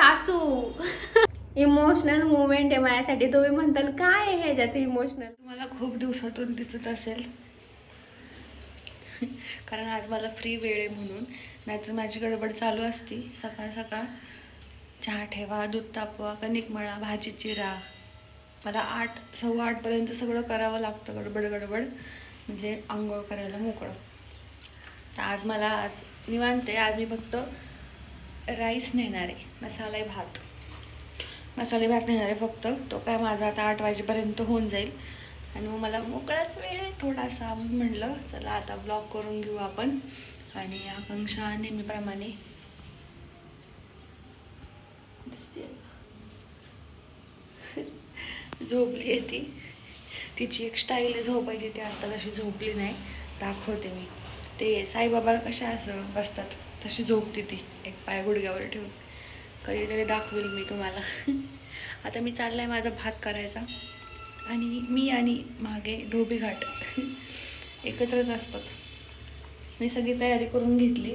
सासू emotional movement आहे माझ्यासाठी. तुम्ही म्हणताल काय आहे ह्याच्यात इमोशनल? तुम्हाला खूप दिवसातून दिसत असेल कारण आज मला फ्री वेळ आहे म्हणून, नाहीतर माझी गडबड चालू असती. सकाळ सकाळ चहा ठेवा, दूध तापवा, कणिक मळा, भाजी चिरा. मला 8 सव्वा 8पर्यंत सगळं करावं लागतं गडबड गडबड, म्हणजे आंघोळ करायला मोकळं. तर आज निवांत आहे. आज मी फक्त राईस नेणार आहे, मसाले भात नेणार आहे फक्त. तो काय माझा आता 8 वाजेपर्यंत होऊन जाईल आणि मग मला मोकळाच वेळ आहे थोडासा. मग म्हटलं चला आता ब्लॉग करून घेऊ आपण. आणि आकांक्षा नेहमीप्रमाणे दिसते झोपली आहे. तिची एक स्टाईल आहे झोपायची, ती आता तशी झोपली नाही. दाखवते मी. ते साईबाबा कशा असं बसतात तशी झोपते ती, एक पाय गुडघ्यावर ठेवून. कधीतरी दाखवेल मी तुम्हाला. आता मी चाललाय माझा भात करायचा आणि मी आणि मागे धोबी घाट एकत्रच असतात. मी सगळी तयारी करून घेतली.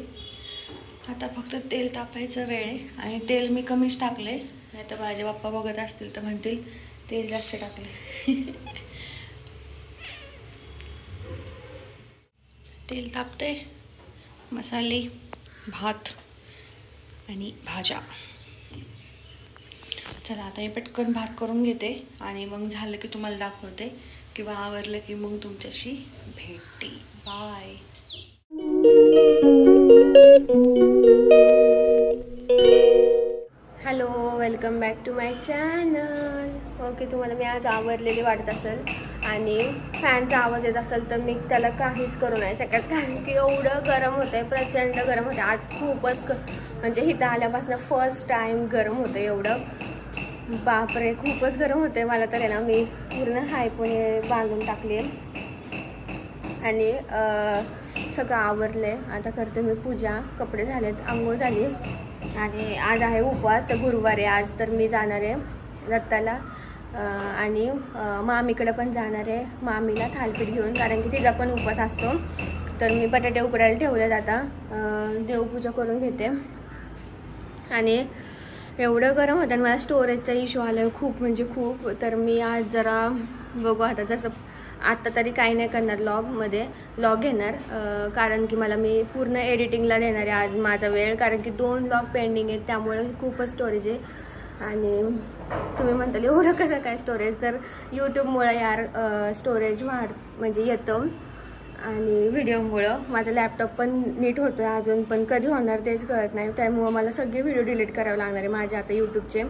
आता फक्त तेल तापायचं वेळ आहे आणि तेल मी कमीच टाकले, नाही तर माझे पप्पा बघत असतील तर म्हणतील तेल जास्त टाकले. तेल तापते, मसाले, भात आणि भाज्या. चला आता मी पटकन भात करून घेते आणि मग झालं की तुम्हाला दाखवते, किंवा आवरलं की मग तुमच्याशी भेटते. Bye. Hello, welcome back to my channel. Okay, तुम्हाला मी आज आवरलेली वाटत असेल आणि फॅनचा आवाज येत असेल तर मी त्याला काहीच करू नाही शकत, कारण की एवढं गरम होतं आहे, प्रचंड गरम होतं. आज खूपच म्हणजे इथं आल्यापासून फर्स्ट टाईम गरम होतं एवढं. बापरे, खूपच गरम होते. मला तर आहे ना, मी पूर्ण हायपोने बांधून टाकली आणि सगळं आवरलं आहे. आता करते मी पूजा, कपडे झालेत, आंघोळ झाली आणि आज आहे उपवास. तर गुरुवार आहे आज. तर मी जाणार आहे दत्ताला आणि मामीकडे पण जाणार आहे, मामीला थालपीठ घेऊन, कारण की तिचा पण उपवास असतो. तर मी बटाटे उकडायला ठेवलेत. आता देवपूजा करून घेते. आणि एवढं गरम होतं आणि मला स्टोरेजचा इश्यू आला आहे खूप, म्हणजे खूप. तर मी आज जरा बघू, आता जसं आत्ता तरी काही नाही करणार, लॉग घेणार, कारण की मी पूर्ण एडिटिंगला देणार आहे आज माझा वेळ, कारण की 2 लॉग पेंडिंग आहेत, त्यामुळे खूपच स्टोरेज आहे. आणि तुम्ही म्हणताल एवढं कसं काय स्टोरेज? तर यूट्यूबमुळं यार स्टोरेज म्हणजे येतं आणि व्हिडिओमुळं माझा लॅपटॉप पण नीट होतो आहे अजून, पण कधी होणार तेच कळत नाही. त्यामुळं मला सगळे व्हिडिओ डिलीट करावे लागणार आहे माझे आता यूट्यूबचे.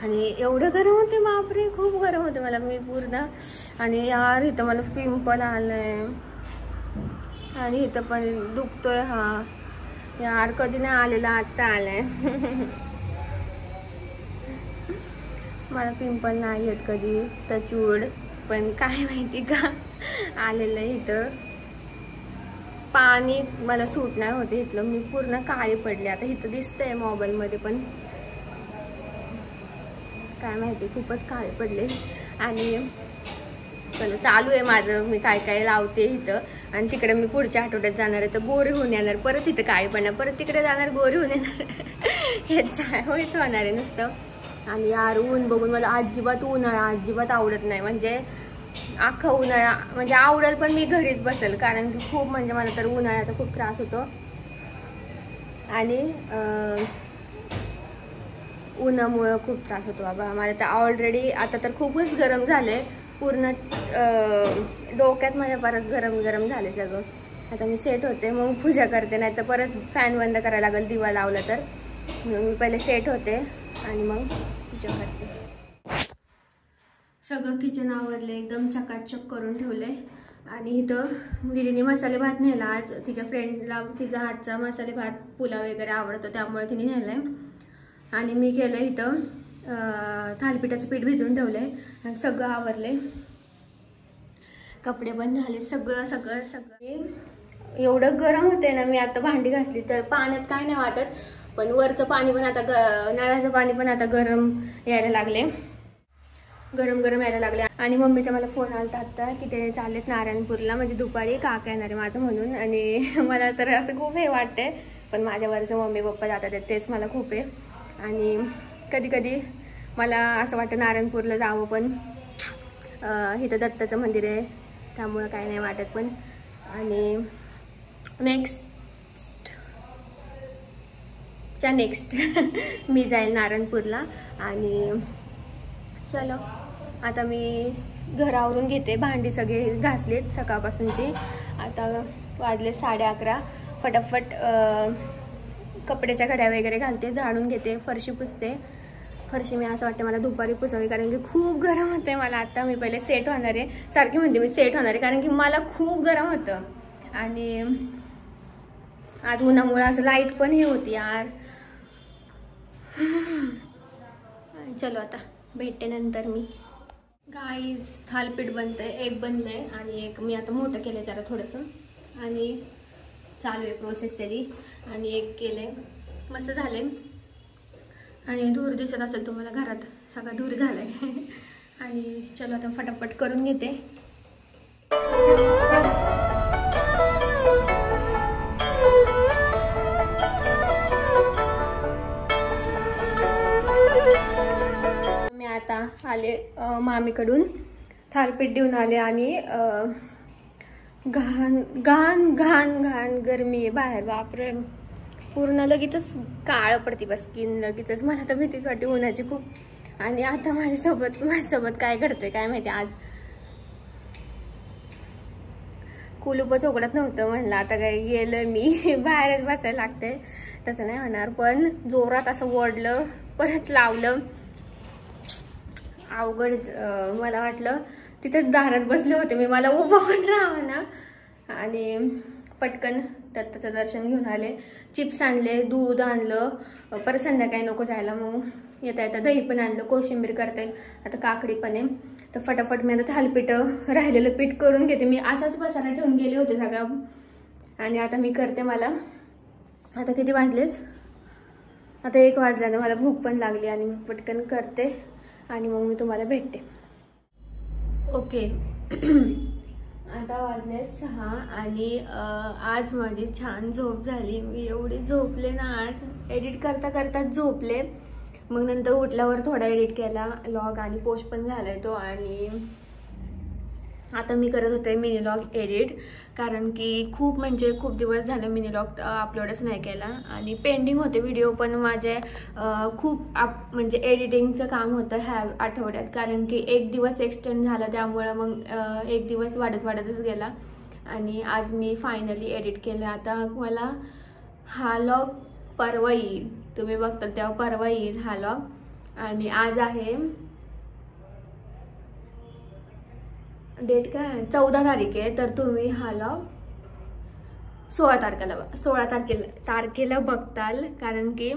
आणि एवढं गरम होते, बापरे, खूप गरम होते मला. मी पूर्ण, आणि यार इथं मला पिंपल आलं आहे आणि इथं पण दुखतोय. हा यार, कधी नाही आलेला, आत्ता आलाय. मला पिंपल नाही येत कधी, टचवूड, पण काय माहिती का आलेलं आहे. इथं पाणी मला सूट नाही होते इथलं, मी पूर्ण काळी पडले. आता इथं दिसतंय मोबाईलमध्ये, पण काय माहिती खूपच काळे पडले. आणि पण चालू आहे माझं, मी काय काय लावते इथं. आणि तिकडे मी पुढच्या आठवड्यात जाणार आहे, तर गोरी होऊन येणार. परत इथं काळी पडणार, परत तिकडे जाणार, गोरी होऊन येणार. हेच होईच होणार आहे नुसतं. आणि यार ऊन बघून मला उन्हाळा अजिबात आवडत नाही. म्हणजे अख्खा उन्हाळा म्हणजे आवडेल, पण मी घरीच बसेल, कारण की खूप म्हणजे मला तर उन्हाळ्याचा खूप त्रास होतो. आणि उन्हामुळं खूप त्रास होतो बाबा मला तर. ऑलरेडी आता तर खूपच गरम झाले, पूर्ण डोक्यात माझ्या परत गरम गरम झाले सगळं. आता मी सेट होते, मग पूजा करते, नाही तर परत फॅन बंद करायला लागेल दिवा लावला तर. म्हणून मी पहिले सेट होते आणि मग पूजा करते. सगळं किचन आवरले, एकदम चकाचक करून ठेवले. आणि इथं दीदीने मसाले भात नेला आज. तिच्या फ्रेंडला तिचा हातचा मसाले भात पुलाव वगैरे आवडतो, त्यामुळे तिने नेलाय. आणि मी केलं इथं थालीपीठाचं पीठ भिजवून ठेवलंय आणि सगळं आवरले, कपडे पण झाले, सगळं. एवढं गरम होते ना, मी आता भांडी घासली तर पाण्यात काय नाही वाटत, पण वरचं पाणी पण आता नळाचं पाणी पण आता गरम यायला लागले. आणि मम्मीचा मला फोन आलता आता की ते चाललेत नारायणपूरला, म्हणजे दुपारी काका येणार आहे माझं म्हणून. आणि मला तर असं खूप हे वाटतंय, पण माझ्यावरचं मम्मी पप्पा जातात तेच मला खूप आहे. आणि कधी कधी मला असं वाटतं नारायणपूरला जावं, पण इथं दत्ताचं मंदिर आहे त्यामुळं काही नाही वाटत. पण आणि नेक्स्ट मी जाईल नारायणपूरला. आणि चलो आता मी घरावरून घेते, भांडी सगळे घासलेत सकाळपासूनची. आता वाजले 11:30. फटाफट कपड्याच्या घड्या वगैरे घालते, झाडून घेते, फरशी पुसते. फरशी मी असं वाटतं मला दुपारी पुसावी, कारण की खूप गरम होते मला. आता मी पहिले सेट होणार आहे, सारखी म्हणते मी सेट होणार आहे, कारण की मला खूप गरम होतं. आणि आज उन्हामुळे असं लाईट पण हे होती यार. चलो आता भेटते नंतर मी. गाईज थालपीठ बनतंय, एक बनलंय आणि एक मी आता मोठं केलंय जरा थोडंसं, आणि चालू आहे प्रोसेस त्याची. आणि एक केलंय, मस्त झाले. आणि धूर दिसत असेल तुम्हाला, घरात सगळा धूर झालाय. आणि चलो आता फटाफट करून घेते. मी आता आले मामीकडून, थालपीठ देऊन आले. आणि घाण घाण घाण घाण गरमी आहे बाहेर, बापरे. पूर्ण लगेचच काळं पडते बस स्किन लगेचच. मला तर भीतीच वाटते उन्हाची खूप. आणि आता माझ्यासोबत काय घडतंय काय माहिती. आज कुलूपच उघडत नव्हतं, म्हणलं आता काय गेलं मी बाहेरच बसायला लागते. तसं नाही होणार, पण जोरात असं ओढलं, परत लावलं. अवघड. मला वाटलं तिथेच दारात बसले होते मी, मला उभं पण राहावं ना. आणि पटकन दत्ताचं दर्शन घेऊन आले, चिप्स आणले, दूध आणलं. परत संध्याकाळी नको जायला, मग येता येता दही पण आणलं, कोशिंबीर करता येईल, आता काकडी पण आहे. तर फटाफट मी आता थालपीठ राहिलेलं पीठ करून घेते. मी असाच पसारा ठेवून गेले होते सगळं, आणि आता मी करते. मला आता किती वाजलेच, आता 1 वाजल्यानं मला भूक पण लागली. आणि मी पटकन करते आणि मग मी तुम्हाला भेटते. ओके. आता वाजले 6 आणि आज माझी छान झोप झाली. मी एवढी झोपले ना आज, एडिट करता करताच झोपले. मग नंतर उठल्यावर थोडा एडिट केला लॉग, आणि पोस्ट पण झालाय तो. आणि आता मी करत होते मिनी लॉग एडिट, कारण की खूप दिवस झाले मिनी लॉग अपलोडच नाही केला. आणि पेंडिंग होते व्हिडिओ पण माझे खूप एडिटिंगचं काम होतं ह्या आठवड्यात, कारण की 1 दिवस एक्सटेंड झाला, त्यामुळं मग 1 दिवस वाढतच गेला. आणि आज मी फायनली एडिट केलं. आता मला हा लॉग परवा येईल, तुम्ही बघता तेव्हा परवा येईल हा लॉग. आणि आज आहे डेट काय, 14 तारीख आहे. तर तुम्ही हा लॉग 16 तारखेला बघताल, कारण की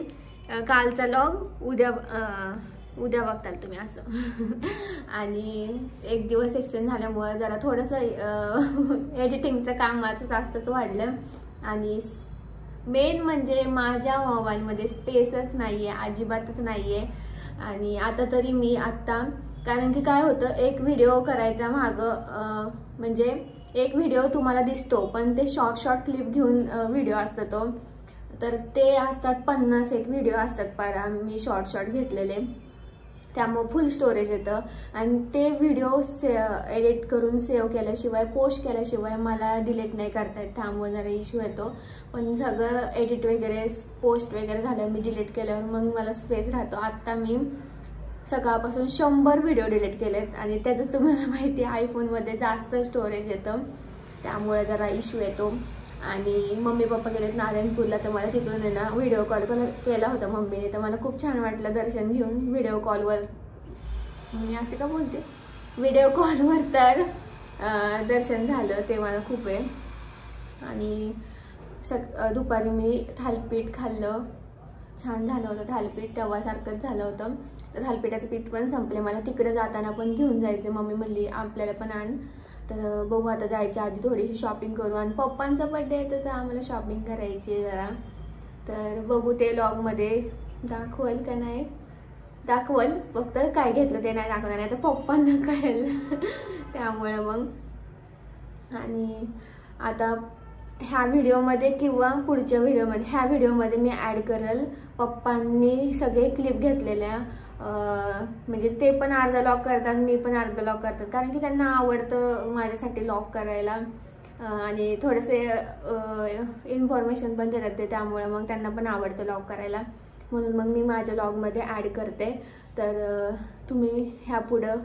कालचा लॉग उद्या बघताल तुम्ही असं. आणि 1 दिवस एक्सटेंड झाल्यामुळे जरा थोडंसं एडिटिंगचं काम माझं जास्तच वाढलं. आणि मेन म्हणजे माझ्या मोबाईलमध्ये स्पेसच नाही आहे, अजिबातच नाही आहे. आणि आता तरी मी कारण की काय होतं, एक व्हिडिओ करायचा मागं एक व्हिडिओ तुम्हाला दिसतो, पण ते शॉर्ट क्लिप घेऊन व्हिडिओ असतो तो. तर ते असतात 50 एक व्हिडिओ असतात मी शॉर्ट घेतलेले, त्यामुळे फुल स्टोरेज येतं. आणि ते व्हिडिओ एडिट करून सेव्ह केल्याशिवाय, पोस्ट केल्याशिवाय मला डिलीट नाही करता येत, त्यामुळे जरा इश्यू येतो. पण सगळं एडिट वगैरे पोस्ट वगैरे झालं, मी डिलीट केल्यावर मग मला स्पेस राहतो. आत्ता मी सकाळपासून 100 व्हिडिओ डिलीट केलेत, आणि त्याचंच तुम्हाला माहिती आहे आयफोनमध्ये जास्त स्टोरेज येतं, त्यामुळे जरा इश्यू येतो. आणि मम्मी पप्पा गेलेत नारायणपूरला, तर मला तिथून आहे ना व्हिडिओ कॉल केला होता मम्मीने. तर मला खूप छान वाटलं दर्शन घेऊन व्हिडिओ कॉलवर. मी असे का बोलते, व्हिडिओ कॉलवर तर दर्शन झालं, ते मला खूप आहे. आणि दुपारी मी थालपीठ खाल्लं, छान झालं होतं थालपीठ, तवासारखंच झालं होतं. तर थालपीठाचं पीठ पण संपले, मला तिकडे जाताना पण घेऊन जायचं. मम्मी म्हणली आपल्याला पण आण. तर बघू आता जायच्या आधी थोडीशी शॉपिंग करू. आणि पप्पांचा बड्डे आहे तर आम्हाला शॉपिंग करायची जरा. तर बघू ते व्लॉगमध्ये दाखवल का नाही, दाखवल, फक्त काय घेतलं ते नाही दाखवणार, नाही तर पप्पांना कळेल. त्यामुळे मग. आणि आता ह्या व्हिडिओमध्ये किंवा पुढच्या व्हिडिओमध्ये, ह्या व्हिडिओमध्ये मी ॲड करेल पप्पांनी सगळे क्लिप घेतलेल्या. म्हणजे ते पण अर्धा लॉग करतात, मी पण अर्धा लॉग करतात, कारण की त्यांना आवडतं माझ्यासाठी लॉग करायला आणि थोडेसे इन्फॉर्मेशन पण देतात ते, त्यामुळे मग त्यांना पण आवडतं लॉग करायला, म्हणून मग मी माझ्या लॉगमध्ये ॲड करते. तर तुम्ही ह्या पुढं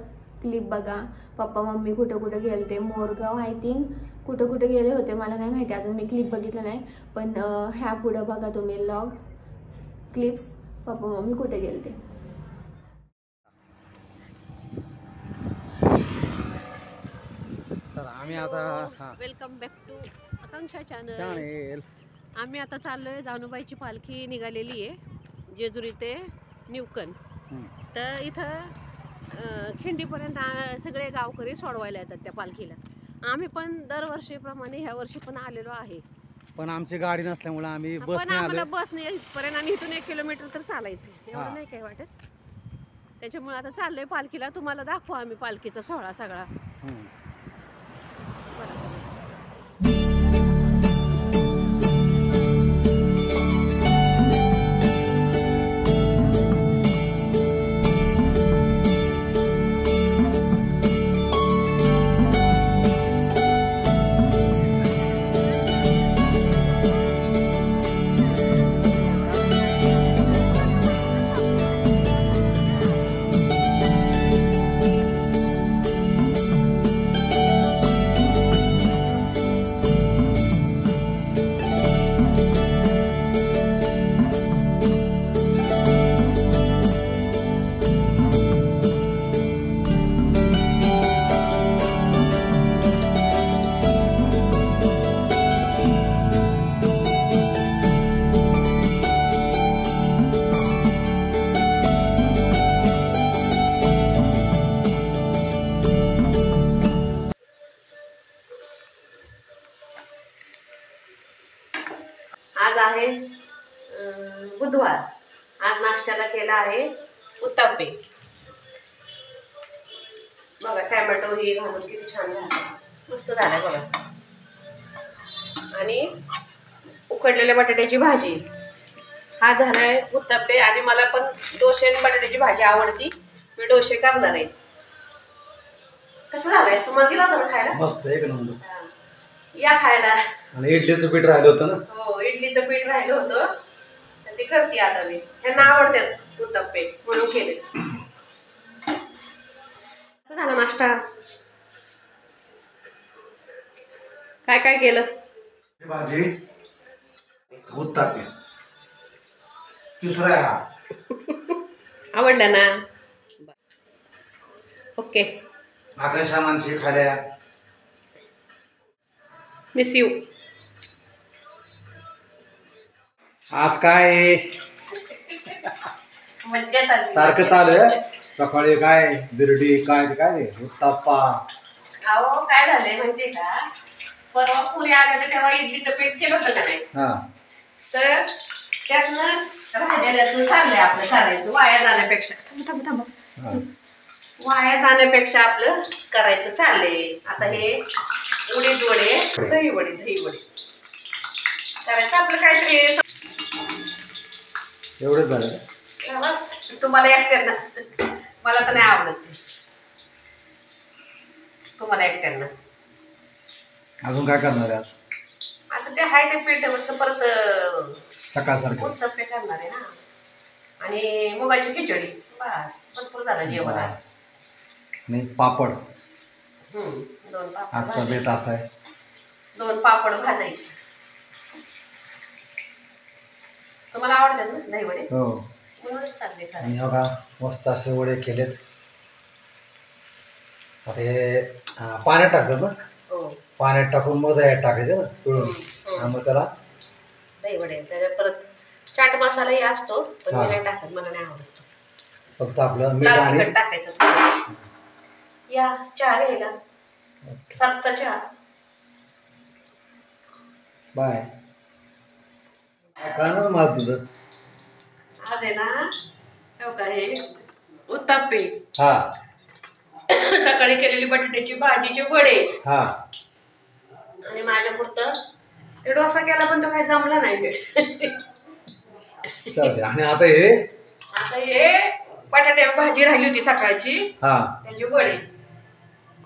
क्लिप बघा. पप्पा मम्मी कुठं कुठं गेले ते, मोरगाव आय थिंक कुठं कुठं गेले होते मला नाही माहिती, अजून मी क्लिप बघितलं नाही, पण ह्या पुढं बघा तुम्ही लॉग क्लिप्स पप्पा मम्मी कुठे गेले ते. तर आम्ही आता welcome back to Akanksha channel. आम्ही आता चाललोय, जानूबाईची पालखी निघालेली आहे जेजुरी ते न्यूकन. तर इथं खिंडीपर्यंत सगळे गावकरी सोडवायला येतात त्या पालखीला. आम्ही पण दरवर्षीप्रमाणे ह्या वर्षी पण आलेलो आहे, पण आमची गाडी नसल्यामुळे आम्ही पण बसने आलो. आम्हाला बसने इथपर्यंत आणि इथून 1 किलोमीटर तर चालायचं, एवढं नाही काय वाटत. त्याच्यामुळे आता चाललोय पालखीला. तुम्हाला दाखवू आम्ही पालखीचा सोहळा सगळा. आज आहे बुधवार. आज नाश्त्याला केला आहे उत्तप्पे. बघा टॅमॅटो हे घालून किती छान झालं, मस्त झालंय बघा. आणि उकडलेल्या बटाट्याची भाजी. हा झालाय उत्तप्पे. आणि मला पण डोसे आणि बटाट्याची भाजी आवडती, मी डोसे करणार आहे. कसं झालंय, तुम्हाला दिला होता ना खायला? मस्त, एक नंबर. या खायला. आणि इडलीचं पीठ राहिलं होतं ना? हो, इडलीचं पीठ राहिलं होतं, ते करते आता मी. त्यांना आवडतात उत्तप्पे म्हणून केले. कसं झाला नाश्ता? काय काय केलं? भाजी, उत्तप्पे, दुसरा हा. आवडलं ना? ओके. आकांक्षा मानसी खाल्या. Miss you. आज काय मज्जा चालली. सारखं चालू आहे. सकाळी काय बिर्डी, काय उत्तप्पा. अहो काय झालंय माहितीये का, परवा पुणे आले तर तेव्हा इडलीचं पीठ केलं होतं का नाही, तर त्यातनं राहिलेल्यातनं चाललंय आपलं करायचं, वाया जाण्यापेक्षा. वाया जाण्यापेक्षा आपलं करायचं चाललंय. आता हे उडीद वडे, दही वडे करायचं आपलं काहीतरी. एवढंच झालं. बस तुम्हाला एकट्यांना, मला तर नाही आवडत, तुम्हाला एकट्यांना. अजून काय करणार आहे आज? आता ते हाय ते पीठ परत सकाळ सारखं उत्तप्पे करणार आहे ना, आणि मुगाची खिचडी. बस भरपूर झालं जेवण. नाही पापड. 2 पापड आजचा बेत असा आहे. 2 पापड भाजायचे. तुम्हाला आवडतात ना दही वडे? हो. म्हणूनच चालले खरं. आणि बघा मस्त असे वडे केलेत. आता हे पाण्यात टाकतात ना? हो. पाण्यात टाकून मग दह्यात टाकायचं ना पिळून, मग त्याला दही वडे. त्याच्यात परत चाट मसालाही असतो, पण मी नाही टाकत, मला नाही आवडत. फक्त आपलं मीठ लाल आणि तिखट टाकायचं. या चहा घ्यायला. 7चा चहा. बाय. कळणार मला तुझं. आज आहे ना, हो का, हे उत्तप्पे, हा, सकाळी केलेली बटाट्याची भाजीचे वडे, हा, आणि माझ्या पुरतं ते डोसा केला पण तो काही जमला नाही. चालते. आणि आता हे बटाटे भाजी राहिली होती सकाळची, हा त्याची वडे.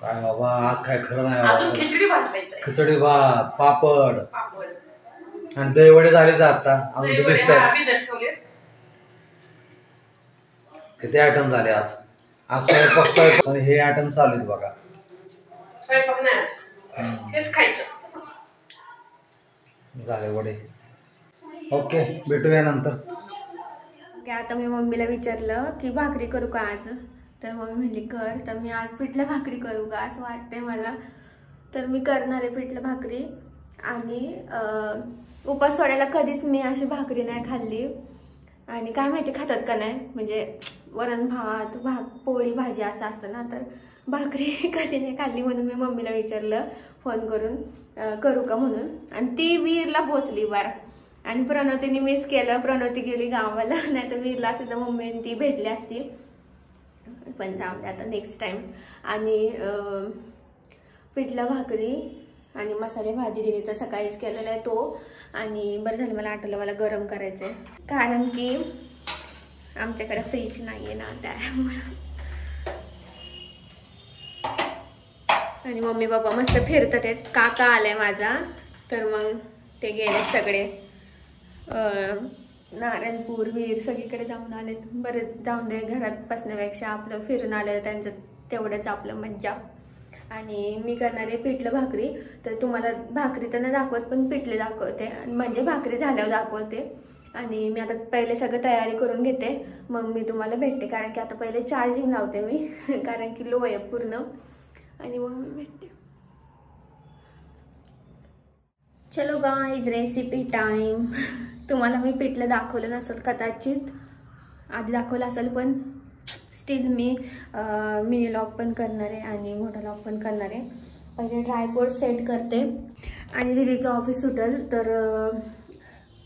काय बाबा आज काय खरं नाही अजून बाबा. खिचडी भात खायचा, खिचडी भात, पापड पापड, आणि दहीवडे झालेच आता. अजून ते दही वडे दिसतात. भिजत ठेवलेत. किती आयटम झाले आज. आज स्वयंपाक आणि हे आयटम चालू आहेत बघा. स्वयंपाक नाही आज, तेच खायचं. झाले वडे. ओके, भेटूया नंतर. की आता मी मम्मीला विचारलं की भाकरी करू का आज, तर मम्मी म्हणली कर. तर मी आज पिठलं भाकरी करू का असं वाटतंय मला. तर मी करणार आहे पिठलं भाकरी. आणि उपास सोडायला कधीच मी अशी भाकरी नाही खाल्ली. आणि काय माहिती खातात का नाही, म्हणजे वरण भात पोळी भाजी असं असतं ना, तर भाकरी कधी नाही खाल्ली. म्हणून मी मम्मीला विचारलं फोन करून करू का म्हणून. आणि ती वीरला पोचली बारा. आणि प्रणवतीने मिस केलं. प्रणवती गेली गावाला, नाही तर वीरला सुद्धा मम्मी ती भेटली असती. पण जाऊ दे आता नेक्स्ट टाइम. आणि पिठला भाकरी आणि मसाले भाजी दिली तर सकाळीच केलेला आहे तो. आणि बरं झालं मला आठवलं मला गरम करायचं आहे, कारण की आमच्याकडे फ्रीज नाही आहे ना त्यामुळं. आणि मम्मी पप्पा मस्त फिरतात आहेत. काका आलाय माझा, तर मग ते गेले सगळे नारायणपूर वीर सगळीकडे जाऊन आलेत. बरं जाऊन दे, घरात बसण्यापेक्षा आपलं फिरून आलेलं त्यांचं तेवढंच आपलं मज्जा. आणि मी करणार आहे पिठलं भाकरी. तर तुम्हाला भाकरी तर नाही दाखवत पण पिठले दाखवते, म्हणजे भाकरी झाल्यावर दाखवते. आणि मी आता पहिले सगळं तयारी करून घेते, मग मी तुम्हाला भेटते. कारण की आता पहिले चार्जिंग लावते मी कारण की लो आहे पूर्ण. आणि मग मी भेटते. चलो गाईज, रेसिपी टाइम. तुम्हाला मी पिठलं दाखवलं नसेल कदाचित, आधी दाखवलं असेल, पण स्टील मी मिनी लॉग पण करणार आहे आणि मोठा लॉग पण करणार आहे. पहिले ट्रायपॉड सेट करते. आणि दिदीचं ऑफिस सुटेल तर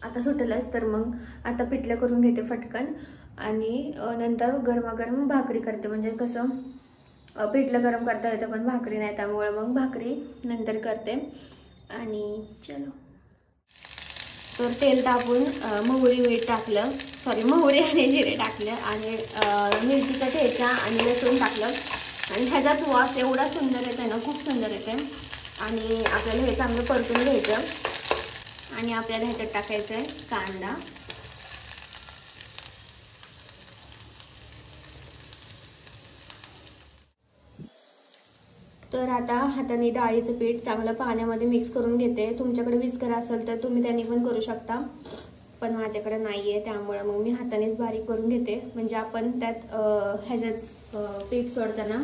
आता सुटेलच, तर मग आता पिठलं करून घेते फटकन. आणि नंतर गरमागरम भाकरी करते. म्हणजे कसं पिठलं गरम करता येतं पण भाकरी नाही, त्यामुळे मग भाकरी नंतर करते. आणि चलो. तर तेल टाकून मोहरी मीठ टाकलं, मोहरी आणि जिरे टाकलं, आणि मिरचीचा ठेचा आणि लसूण टाकलं. आणि ह्याचाच वास एवढा सुंदर येतो ना, खूप सुंदर येते. आणि आपल्याला हे चांगलं परतून घ्यायचं. आणि आपल्याला ह्याच्यात टाकायचं आहे कांदा. तर आता हाताने डाळीचं पीठ चांगलं पाण्यामध्ये मिक्स करून घेते. तुमच्याकडे विस्कर असेल तर तुम्ही त्यांनी पण करू शकता, पण माझ्याकडे नाही आहे, त्यामुळे मग मी हातानेच बारीक करून घेते. म्हणजे आपण त्यात ह्याच्यात पीठ सोडताना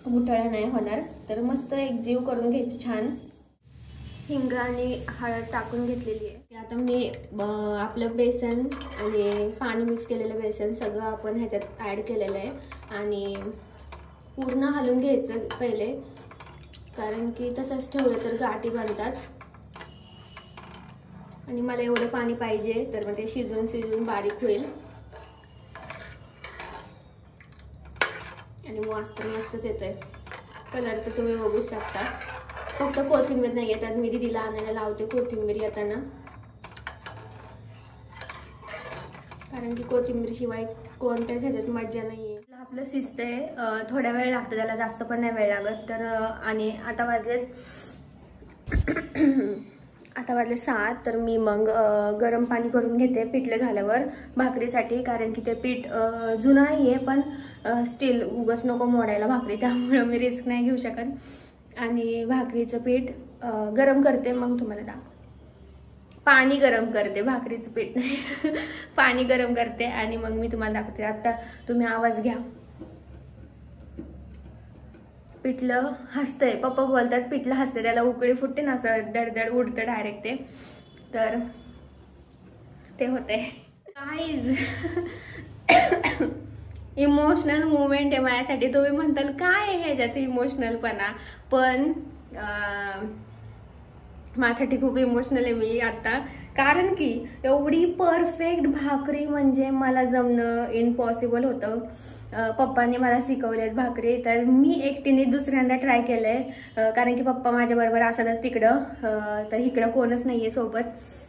गुठळ्या नाही होणार. तर मस्त एकजीव करून घ्यायची छान. हिंग आणि हळद टाकून घेतलेली आहे. आता मी आपलं बेसन आणि पाणी मिक्स केलेलं बेसन सगळं आपण ह्याच्यात ॲड केलेलं आहे. आणि पूर्ण हलवून घ्यायचं पहिले, कारण की तसंच ठेवलं तर गाठी बनतात. आणि मला एवढं पाणी पाहिजे, तर मग ते शिजून शिजून बारीक होईल. आणि मस्त मस्तच येतोय कलर, तर तुम्ही बघू शकता. फक्त कोथिंबीर नाही येतात, मी दीदीला आणायला लावते कोथिंबीर येताना, कारण की कोथिंबीर शिवाय कोणत्याच ह्याच्यात मज्जा नाही आहे. आपलं शिजतंय, थोडा वेळ लागतो त्याला, जास्त पण नाही वेळ लागत. तर आणि आता वाजले 7. तर मी मग गरम पाणी करून घेते पिठलं झाल्यावर भाकरीसाठी, कारण की ते पीठ जुनं नाही आहे, पण स्टील उगाच नको मोडायला भाकरी, त्यामुळं मी रिस्क नाही घेऊ शकत. आणि भाकरीचं पीठ गरम करते, मग तुम्हाला दाखव. पाणी गरम करते, भाकरीचं पीठ नाही पाणी गरम करते आणि मग मी तुम्हाला दाखवते. आता तुम्ही आवाज घ्या. पिठलं हसतंय, पप्पा बोलतात पिठलं हसते, त्याला उकळी फुटते ना, असं दडदड उडतं डायरेक्ट ते, तर ते होते. गाईज इमोशनल मुवमेंट आहे माझ्यासाठी. तुम्ही म्हणताल काय आहे ह्याच्यात इमोशनलपणा, पण माझ्यासाठी खूप इमोशनल आहे मी आता, कारण की एवढी परफेक्ट भाकरी म्हणजे मला जमणं इम्पॉसिबल होतं. पप्पांनी मला शिकवलेत भाकरी, तर मी एकटीने दुसऱ्यांदा ट्राय केलंय, कारण की पप्पा माझ्याबरोबर असतच तिकडं, तर इकडं कोणच नाहीये सोबत.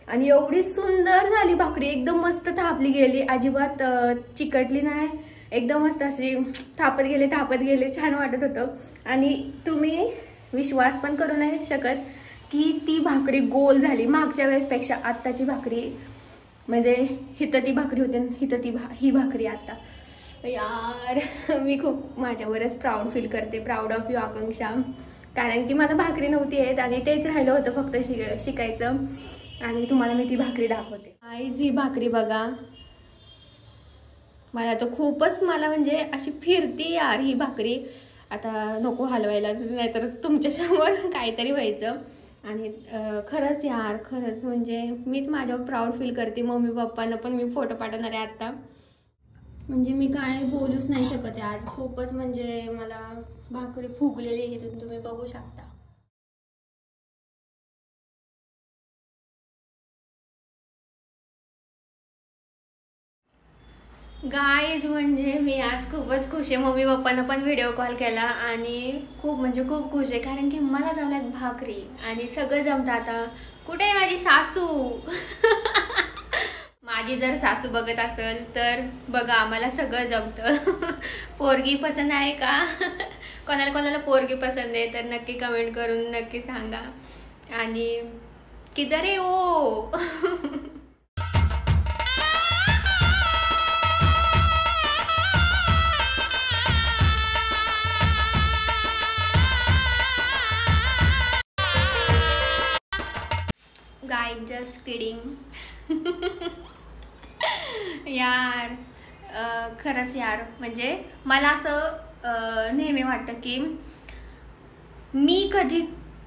आणि एवढी सुंदर झाली भाकरी, एकदम मस्त थापली गेली, अजिबात चिकटली नाही, एकदम मस्त अशी थापत गेले, छान वाटत होतं. आणि तुम्ही विश्वास पण करू नाही शकत की ती भाकरी गोल झाली. मागच्या वेळेसपेक्षा आत्ताची भाकरी, म्हणजे हिथं ती भाकरी होती, हिथं ही भाकरी आता. यार मी खूप माझ्यावरच प्राऊड फील करते. प्राऊड ऑफ यू आकांक्षा, कारण की मला भाकरी नव्हती येत आणि तेच राहिलं होतं फक्त शिकायचं. आणि तुम्हाला मी ती भाकरी दाखवते. आईज ही भाकरी बघा, मला तर खूपच, मला म्हणजे अशी फिरती यार ही भाकरी. आता नको हलवायला, नाहीतर तुमच्यासमोर काहीतरी व्हायचं. आणि खरंच यार, खरंच म्हणजे मीच माझ्यावर प्राऊड फील करते. मम्मी पप्पांना पण मी फोटो पाठवणार आहे आता. म्हणजे मी काय बोलूच नाही शकत आहे आज. खूपच म्हणजे मला भाकरी फुगलेली इथून तुम्ही बघू शकता. गाईज म्हणजे मी आज खूपच खुश आहे. मम्मी पप्पांना पण व्हिडिओ कॉल केला आणि खूप म्हणजे खूप खुश आहे, कारण की मला जमल्यात भाकरी आणि सगळं जमतं. आता कुठे आहे माझी सासू? माझी जर सासू बघत असेल तर बघा, आम्हाला सगळं जमतं. पोरगी पसंत आहे का? कोणाला पोरगी पसंत आहे तर नक्की कमेंट करून नक्की सांगा. आणि किधर आहे ओ? Guy just kidding. यार खरंच यार, म्हणजे मला असं नेहमी वाटतं की मी कधी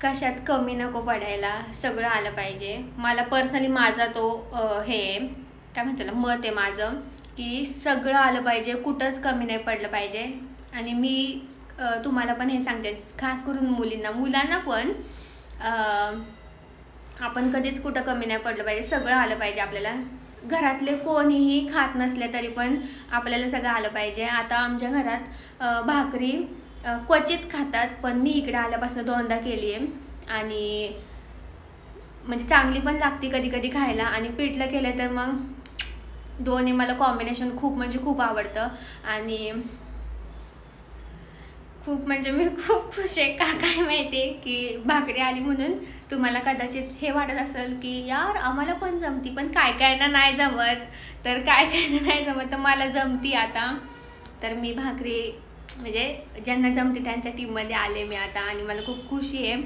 कशात कमी नको पडायला, सगळं आलं पाहिजे. मला पर्सनली माझा तो हे काय म्हणतात मत आहे माझं, की सगळं आलं पाहिजे, कुठंच कमी नाही पडलं पाहिजे. आणि मी तुम्हाला पण हे सांगते, खास करून मुलांना पण आपण कधीच कुठं कमी नाही पडलं पाहिजे, सगळं आलं पाहिजे आपल्याला. घरातले कोणीही खात नसले तरी पण आपल्याला सगळं आलं पाहिजे. आता आमच्या घरात भाकरी क्वचित खातात, पण मी इकडे आल्यापासून 2दा केली आहे आणि म्हणजे चांगली पण लागते कधी कधी खायला. आणि पिठलं केलं तर मग दोन्ही मला कॉम्बिनेशन खूप म्हणजे खूप आवडतं. आणि खूप म्हणजे मी खूप खुश आहे. का काय माहिती आहे की भाकरी आली म्हणून. तुम्हाला कदाचित हे वाटत असेल की यार आम्हाला पण जमती, पण काय काय ना नाही जमत, तर काय काय ना नाही जमत, तर मला जमती आता. तर मी भाकरी म्हणजे ज्यांना जमते त्यांच्या टीममध्ये आले मी आता आणि मला खूप खुशी आहे.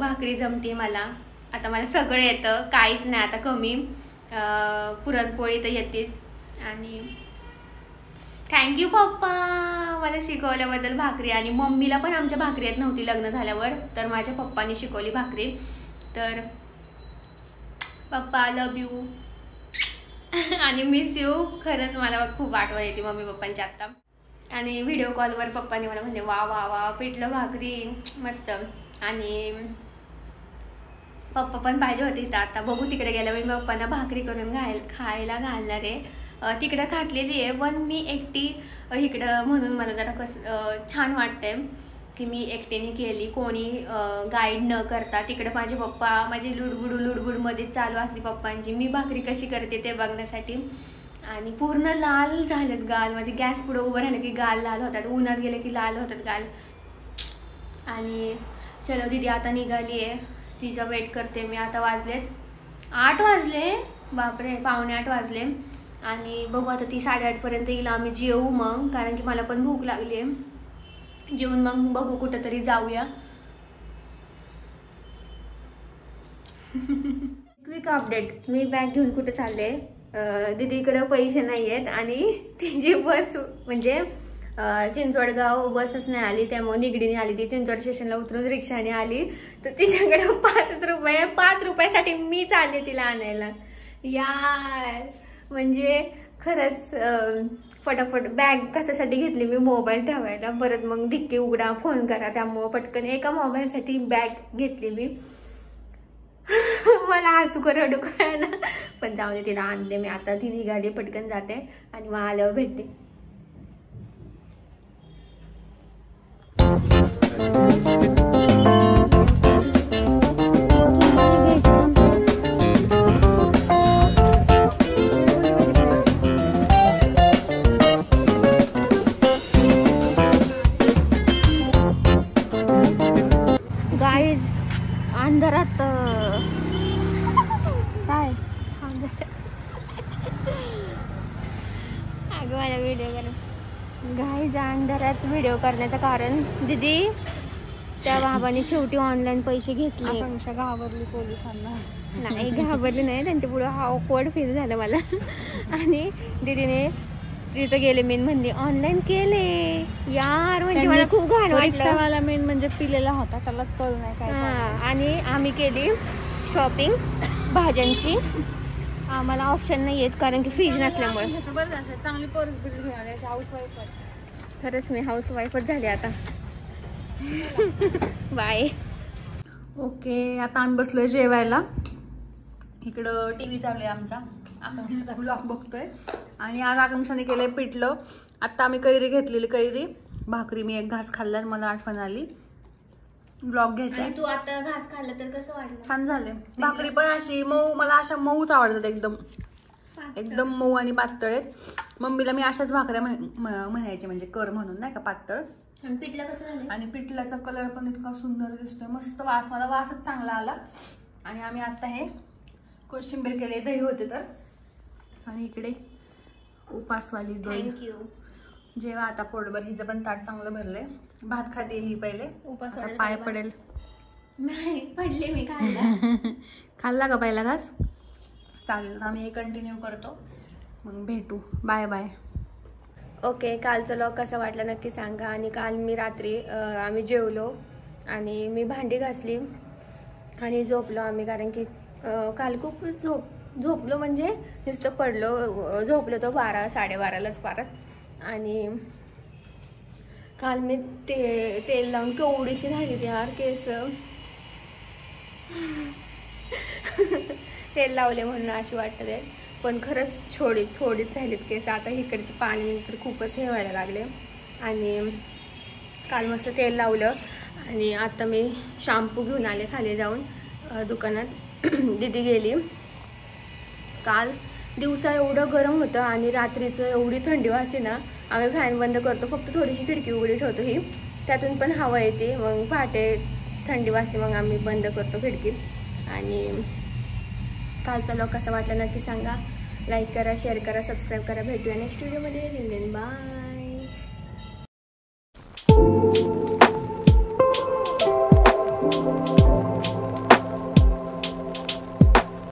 भाकरी जमते मला आता, मला सगळं येतं, काहीच नाही आता कमी. पुरणपोळी तर येतेच. आणि थँक्यू पप्पा मला शिकवल्याबद्दल भाकरी. आणि मम्मीला पण आमच्या भाकरी येत नव्हती लग्न झाल्यावर, तर माझ्या पप्पांनी शिकवली भाकरी. तर पप्पा लव यू आणि मिस यू. खरंच मला खूप आठवण येते मम्मी पप्पांची आत्ता. आणि व्हिडिओ कॉलवर पप्पांनी मला म्हणजे वा वा वा पिठलं भाकरी मस्त. आणि पप्पा पण पाहिजे होते इथं. आता बघू तिकडे गेल्या मी पप्पांना भाकरी करून खायला घालणार आहे. तिकडं घातलेली आहे, पण मी एकटी इकडं म्हणून मला जरा छान वाटतंय की मी एकटीने केली, कोणी गाईड न करता. तिकडे माझे पप्पा माझी लुडबुडमध्ये चालू असते पप्पांची, मी भाकरी कशी करते ते बघण्यासाठी. आणि पूर्ण लाल झालेत गाल, म्हणजे गॅस पुढे उभं राहिलं की गाल लाल होतात, उन्हात गेले की लाल होतात गाल. आणि चलो दीदी आता निघाली आहे, तिचा वेट करते मी. आता वाजलेत 8 वाजले, बापरे 7:45 वाजले. आणि बघू आता ती 8:30 पर्यंत येईल. आम्ही जेवू मग, कारण की मला पण भूक लागली आहे. जेवून मग बघू कुठं तरी जाऊया. क्विक अपडेट, मी बॅग घेऊन कुठे चालले. दीदीकडे पैसे नाही आहेत आणि तिची बस म्हणजे चिंचवडगाव बसच नाही आली, त्यामुळे निगडीने आली. ती चिंचवड स्टेशनला उतरून रिक्षाने आली, तर तिच्याकडे 5 रुपये. 5 रुपयासाठी मी चालले तिला आणायला. यार म्हणजे खरंच फटाफट बॅग कशासाठी घेतली मी, मोबाईल ठेवायला. परत मग डिक्की उघडा, फोन करा, त्यामुळं पटकन एका मोबाईलसाठी बॅग घेतली मी. मला हसू कर रडू ना, पण जाऊ दे, तिला आणते मी आता. ती निघाली, पटकन जाते आणि मग आल्यावर भेटते. गाईज अंधारात काय अगं मला व्हिडिओ कर. गाईज अंधारात व्हिडिओ करण्याचं कारण दीदी त्या बाबाने शेवटी ऑनलाईन पैसे घेतले. आकांक्षा घाबरली पोलिसांना. नाही घाबरली नाही, त्यांच्या पुढे ऑकवर्ड फील झालं मला. आणि दीदीने तिथं गेले, मेन म्हणजे ऑनलाईन केले यार, म्हणजे मला खूप घाण वाटलं. रिक्षावाला मेन म्हणजे पिलेला होता, त्यालाच कळलं नाही काय. आणि आम्ही केली शॉपिंग भाज्यांची. आम्हाला ऑप्शन नाही येत कारण की फ्रीज नसल्यामुळे. चांगली पर्स बिर्स घेऊन आली, हाऊसवाईफ. खरंच मी हाऊसवाईफच झाली आता. बाय. ओके, आता आम्ही बसलोय जेवायला. इकडं टीव्ही चालू आहे आमचा, आकांक्षाचा ब्लॉग बघतोय. आणि आज आकांक्षाने केलंय पिठलं. आता आम्ही कैरी घेतलेली, कैरी भाकरी. मी एक घास खाल्ला आणि मला आठवण आली ब्लॉग घ्यायचा. तू आता घास खाल्ला तर कसं वाटलं? छान झाले. भाकरी पण अशी मऊ, मला अशा मऊच आवडतात, एकदम एकदम मऊ आणि पातळ आहेत. मम्मीला मी अशाच भाकऱ्या म्हणायचे, म्हणजे कर म्हणून नाही का, पातळ. पिठलं कसं झालं? आणि पिठल्याचा कलर पण इतका सुंदर दिसतोय, मस्त वास, मला वासच चांगला आला. आणि आम्ही आता हे कोशिंबीर केले, दही होते तर. आणि इकडे उपासवाली दही. थँक्यू. जेव्हा आता पोटभर. हिचं पण ताट चांगलं भरलंय. भात खाते ही पहिले, उपास पाय पडेल. नाही पडले, मी खाल्ला. खाल्ला का पहिला घास? चालेल, आम्ही हे कंटिन्यू करतो, मग भेटू. Bye bye. ओके, कालचा व्लॉग कसा वाटला नक्की सांगा. आणि काल मी रात्री आम्ही जेवलो आणि मी भांडी घासली आणि झोपलो आम्ही, कारण की काल खूप झोपलो, म्हणजे नुसतं पडलो. झोपलो तो 12 साडेबारालाच पारत. आणि काल मी तेल लावून केवढीशी राहिली ती यार केस. तेल लावले म्हणून अशी वाटत आहे, पण खरंच थोडीच राहिलीत केस. आता इकडचे पाणी तर खूपच हे व्हायला लागले. आणि काल मस्त तेल लावलं आणि आता मी शॅम्पू घेऊन आले खाली जाऊन दुकानात. दीदी गेली. काल दिवसा एवढं गरम होतं आणि रात्रीचं एवढी थंडी वाजते ना, आम्ही फॅन बंद करतो, फक्त थोडीशी खिडकी उघडी ठेवतो ही, त्यातून पण हवा येते. मग पहाटे थंडी वाजते, मग आम्ही बंद करतो खिडकी. आणि कालचा व्लॉग कसा वाटला नक्की सांगा. लाईक करा, शेअर करा, सबस्क्राईब करा. भेटूया नेक्स्ट व्हिडिओमध्ये. बाय.